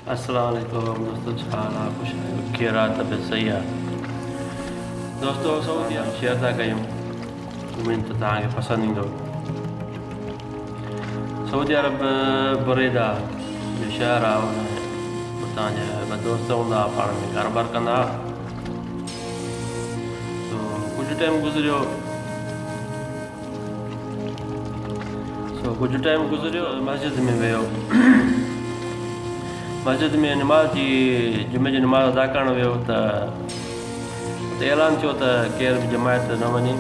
अस्सलाम वालेकुम दोस्तों, छा हाल आहे? ख़ुशि आहियो? कहिड़ा आहे? तबियत सही आहे दोस्तों? सऊदी अरब शेयर था कयूं, उमेद त तव्हांखे पसंदि ईंदो। सऊदी अरब बुरेदा जो शहर आहे, उतां जा ॿ दोस्त हूंदा, पाण में कारोबार कंदा। कुझु टाइम गुज़रियो, मस्जिद में वियो। मस्जिद में नमाज़ जी जुमे जी नमाज़ अदा करणु वियो त ऐलान थियो त केर बि जमायत न वञे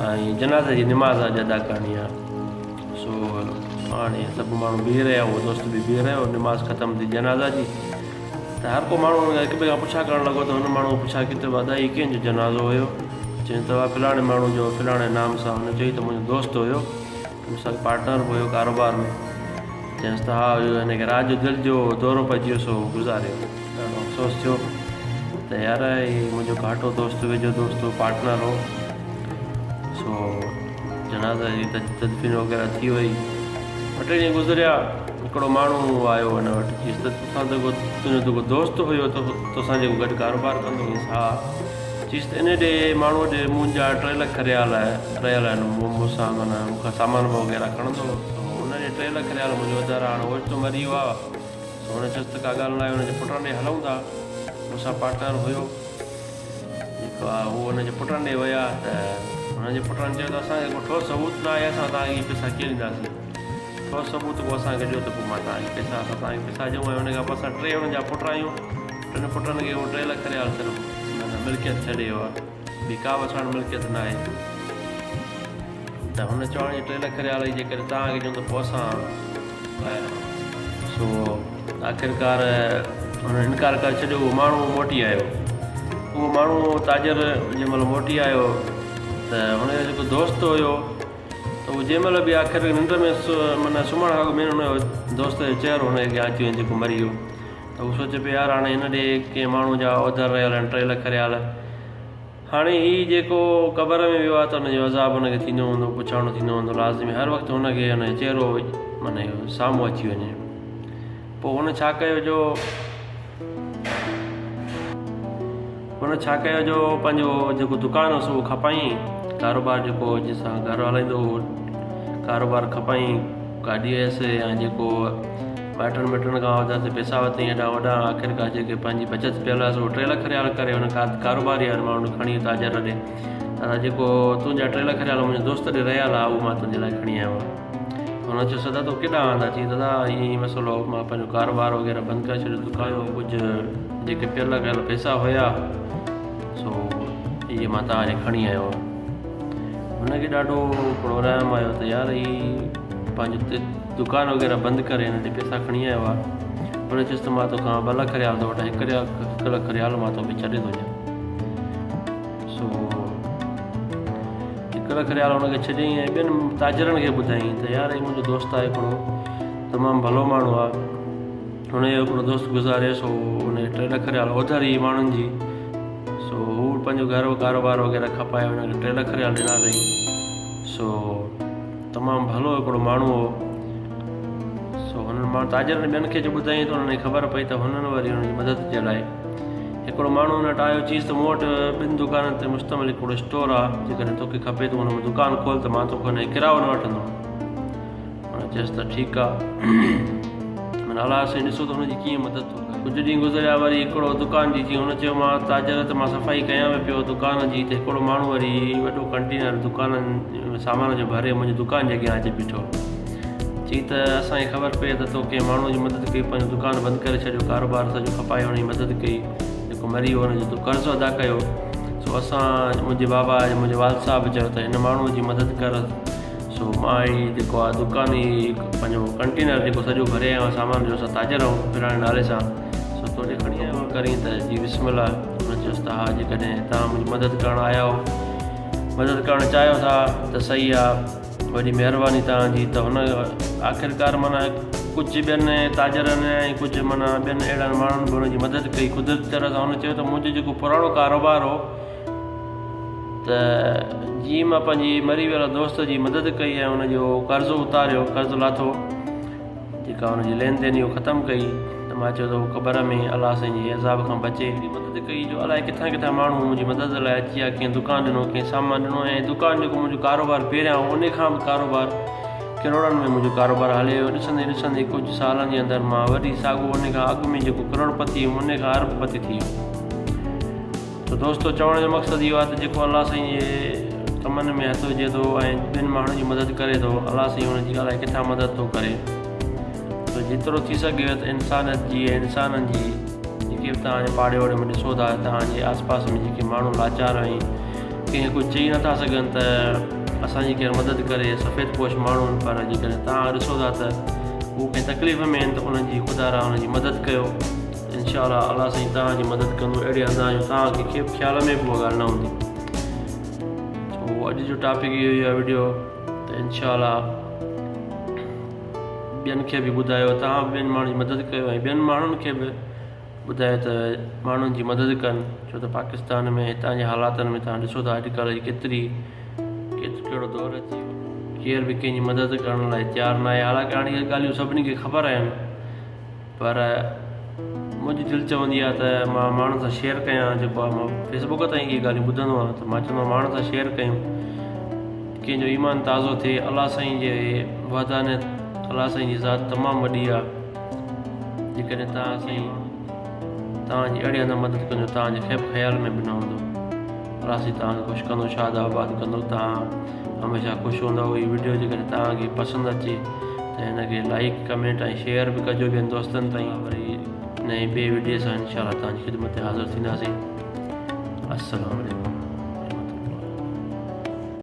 ऐं जनाज़े जी नमाज़ अॼु अदा करणी आहे। सो हाणे सभु माण्हू बीह रहिया, उहो दोस्त बि बीह रहियो। नमाज़ ख़तमु थी जनाज़ा जी, त हर को माण्हू हिक ॿिए खां पुछा करणु लॻो। त हुन माण्हू पुछा की त वाधाई कंहिंजो जनाज़ो हुयो? चई त फलाणे माण्हू जो फलाणे नाम सां। हुन चई त मुंहिंजो दोस्त हुयो, मूंसां पार्टनर बि हुयो कारोबार में। चयसि त हा, हिनखे राति जो दिलि जो दौरो पइजी वियो, सो गुज़ारियो। ॾाढो अफ़सोस थियो त यार मुंहिंजो घाटो दोस्त, वेझो दोस्त हो, पार्टनर हो। सो जनाज़ा जी तदफ़ीन वग़ैरह थी वई। ॿ टे ॾींहं गुज़रिया, हिकिड़ो माण्हू आयो हिन वटि। चयसि त तुंहिंजो जेको दोस्त हुयो तोसां जेको गॾु कारोबार कंदो हुयसि? हा। चयसि त इन ॾे माण्हूअ ॾे मुंहिंजा 3 लख रियाल रहियल आहिनि मूंसां, माना मूंखां सामान वग़ैरह खणंदो। हुन ॾे 3 लख रियाल मुंहिंजो वधार हाणे ओचितो मरी वियो आहे। हुन चयसि त का ॻाल्हि न आहे, हुनजे पुटनि ॾे हलूं था। मूंसां पार्टनर हुयो जेको आहे, उहो हुनजे पुटनि ॾे विया त हुनजे पुटनि चयो त असांखे को ठोस सबूत न आहे, असां तव्हांखे पैसा कीअं ॾींदासीं? ठोस सबूत पोइ असांखे ॾियो त पोइ मां तव्हांखे पैसा ॾियूं। ऐं हुन खां पोइ असां 3 हुननि जा पुट आहियूं। 3 पुटनि खे उहो 3 लख रियाल सिर्फ़ु माना मिल्कियत छॾे वियो आहे, ॿी का बि असां मिल्कियत न आहे। त हुन चवण जी 3 लख रियाल जी जेकॾहिं तव्हांखे ॾियूं त पोइ असां सो आख़िरकार हुन इनकार करे छॾियो। उहो माण्हू मोटी आयो। उहो माण्हू ताजर जंहिं महिल मोटी आयो त हुनजो जेको दोस्त हुयो, त उहो जंहिं महिल बि आख़िर निंड में माना सुम्हण खां अॻु में हुनजो दोस्त जो चहिरो हुनजे अॻियां अची वञे, जेको मरी वियो। त उहो सोचे पियो यार हाणे हिन ॾे कंहिं माण्हू जा उधार रहियल आहिनि 3 लख रियाल। हाणे हीउ जेको क़बर में वियो आहे त हुनजो अज़ाब हुनखे थींदो हूंदो, पुछाणो थींदो हूंदो लाज़िमी। हर वक़्तु हुनखे हुनजो चहिरो माना साम्हूं अची वञे। पोइ हुन छा कयो जो पंहिंजो जेको दुकानु हुओसि उहो खपाई। कारोबार जेको जंहिंसां घर हलाईंदो उहो कारोबार खपाई। गाॾी हुयसि ऐं जेको माइटनि मिटनि खां वधारे पैसा वरितई हेॾा वॾा। आख़िरकार जेके पंहिंजी बचति पियल आहे उहो 3 लख रियाल करे हुन कारोबारी वारे माण्हू खणी ताजर ॾे। दादा जेको तुंहिंजा 3 लख रियाल मुंहिंजे दोस्त ॾे रहियल आहे, उहो मां तुंहिंजे लाइ खणी आयो आहियां। हुन चयो सदा तो केॾां आंदा? चई दादा ईअं ई मसइलो, मां पंहिंजो कारोबार वग़ैरह बंदि करे छॾियो, दुकान कुझु जेके पियल कयल पैसा हुया सो इहे मां तव्हांजे खणी आयो आहियां। हुनखे ॾाढो हिकिड़ो रहम आयो त यार हीअ पंहिंजो दुकानु वग़ैरह बंदि करे हिन ॾे पैसा खणी आयो आहे। हुन चयसि त मां तोखां 2 लख रियाल थो वठां, 1 लख रियाल मां तोखे छॾे थो ॾियां। सो 1 लख रियाल हुनखे छॾियईं ऐं ॿियनि ताजरनि खे ॿुधाईं त यार हीउ मुंहिंजो दोस्त आहे, हिकिड़ो तमामु भलो माण्हू आहे। हुनजो हिकिड़ो दोस्त गुज़ारियो, सो हुनखे 3 लख रियाल उधारी माण्हुनि जी। सो हू पंहिंजो घर जो कारोबार वग़ैरह खपाए हुनखे 3 लख रियाल ॾिना अथई। सो तमामु भलो हिकिड़ो माण्हू हो। सो हुननि मां ताजरनि ॿियनि खे जो ॿुधाईं त हुननि खे ख़बर पई त हुननि वरी हुनजी मदद जे लाइ हिकिड़ो माण्हू हुन वटि आयो। चयसि त मूं वटि 2 दुकाननि ते मुश्तमिल हिकिड़ो स्टोर आहे, जेकॾहिं तोखे खपे त हुन में दुकानु खोल त मां तोखे हुनजो किरायो न वठंदुमि। हुन चयसि त ठीकु आहे, माना अलाह साईं ॾिसो त हुनजी कीअं मदद थो करे। कुझु ॾींहं गुज़रिया, वरी हिकिड़ो दुकान जी थी। हुन चयो मां ताजर त मां सफ़ाई कयां पियो दुकान जी, त हिकिड़ो माण्हू वरी वॾो कंटेनर दुकाननि सामान जो भरे मुंहिंजी दुकान जे अॻियां अची बीठो। चई त असांखे ख़बर पई त तो कंहिं माण्हू जी मदद कई, पंहिंजो दुकानु बंदि करे छॾियो, कारोबार सॼो खपाए हुनजी मदद कई, जेको मरी वियो हुनजो कर्ज़ु अदा कयो। सो असां मुंहिंजे बाबा मुंहिंजे वाल साहिबु चयो त हिन माण्हूअ जी मदद कर। सो मां ई जेको आहे दुकानु ई पंहिंजो कंटेनर जेको सॼो भरे आयो सामान जो, असां ताजर ऐं फिराणे नाले सां, सो तोॾे खणी आयो करीं त जी बिस्मिल्लाह। हुन चयोसि त हा, जेकॾहिं तव्हां मुंहिंजी मदद करणु आया हो, मदद करणु चाहियो था त सही आहे, वॾी महिरबानी तव्हांजी। त हुन आख़िरकार माना कुझु ॿियनि ताजरनि ऐं कुझु माना ॿियनि अहिड़नि माण्हुनि बि हुनजी मदद कई क़ुदरती तरह सां। हुन चयो त मुंहिंजो जेको पुराणो कारोबार हो त जीअं मां पंहिंजी मरी वियल दोस्त जी मदद कई ऐं हुनजो कर्ज़ु उतारियो, कर्ज़ु लाथो, जेका हुनजी लेन देन इहो ख़तमु कई, त त मां चयो त उहो क़बर में अलाह साईं जे अज़ाब खां बचे। मदद कई जो अलाए किथां किथां माण्हू मुंहिंजी मदद लाइ अची विया, कंहिं दुकानु ॾिनो, कंहिं सामान ॾिनो, ऐं दुकानु जेको मुंहिंजो कारोबारु पहिरियां उन खां बि कारोबारु करोड़नि में मुंहिंजो कारोबारु हले वियो। ॾिसंदे ॾिसंदे कुझु सालनि जे अंदरि मां वरी साॻियो उन खां अॻु में जेको करोड़पति हुयुमि उन खां अरबपति थी वियो। त दोस्तो चवण जो मक़सदु इहो आहे त जेको अलाह साईं जे कमनि में हथु विझे थो ऐं ॿिनि माण्हुनि जी मदद करे थो, अलाह साईं हुनजी अलाए किथां मदद थो करे। त जेतिरो थी सघे त इंसानियत जी ऐं इंसाननि जी जेके बि तव्हांजे पाड़े वाड़े में ॾिसो था, तव्हांजे आस पास में जेके माण्हू लाचार आहिनि, कंहिं कुझु चई नथा सघनि त असांजी केरु मदद करे, सफ़ेद पोश माण्हू आहिनि, पर जेकॾहिं तव्हां ॾिसो था त हू कंहिं तकलीफ़ में आहिनि त उन्हनि जी ख़ुदा उन्हनि जी मदद कयो। इनशा अलाह साईं तव्हांजी मदद कंदो। अहिड़े अंदाज़ जो तव्हांखे ख़्याल में बि उहा ॻाल्हि न हूंदी। अॼु जो टॉपिक इहो ई आहे वीडियो। त इनशा ॿियनि खे बि ॿुधायो, तव्हां ॿियनि माण्हुनि जी मदद कयो ऐं ॿियनि माण्हुनि खे बि ॿुधायो त माण्हुनि जी मदद कनि। छो त पाकिस्तान में हितां जे हालातनि में तव्हां ॾिसो था अॼुकल्ह जी कहिड़ो दौरु अची वियो, केरु बि कंहिंजी मदद करण लाइ तयारु न आहे। हालांकि हाणे इहे ॻाल्हियूं सभिनी खे ख़बर आहिनि, पर मुंहिंजी दिलि चवंदी आहे त मां माण्हुनि सां शेयर कयां। जेको आहे मां फेसबुक ताईं इहे ॻाल्हियूं ॿुधंदो आहियां, त मां चवंदो आहियां माण्हुनि सां शेयर कयूं, कंहिंजो ईमान ताज़ो थिए। अलाह साईं जे वहदानियत, अलाह साईं जी ज़ात तमामु वॾी आहे। जेकॾहिं तव्हांजी अहिड़े हंधि मदद कंदो, तव्हांजे ख़्याल में बि न हूंदो। अलाह साईं तव्हांखे ख़ुशि कंदो, शाद आबाद कंदो। तव्हां हमेशह ख़ुशि हूंदव। हीअ वीडियो जेकॾहिं तव्हांखे पसंदि अचे त हिनखे लाइक, कमेंट ऐं शेयर बि कजो ॿियनि दोस्तनि ताईं। वरी नए ॿिए वीडियो सां इनशा तव्हांजी ख़िदमत ते हाज़िर थींदासीं। अस्सलामु अलैकुम।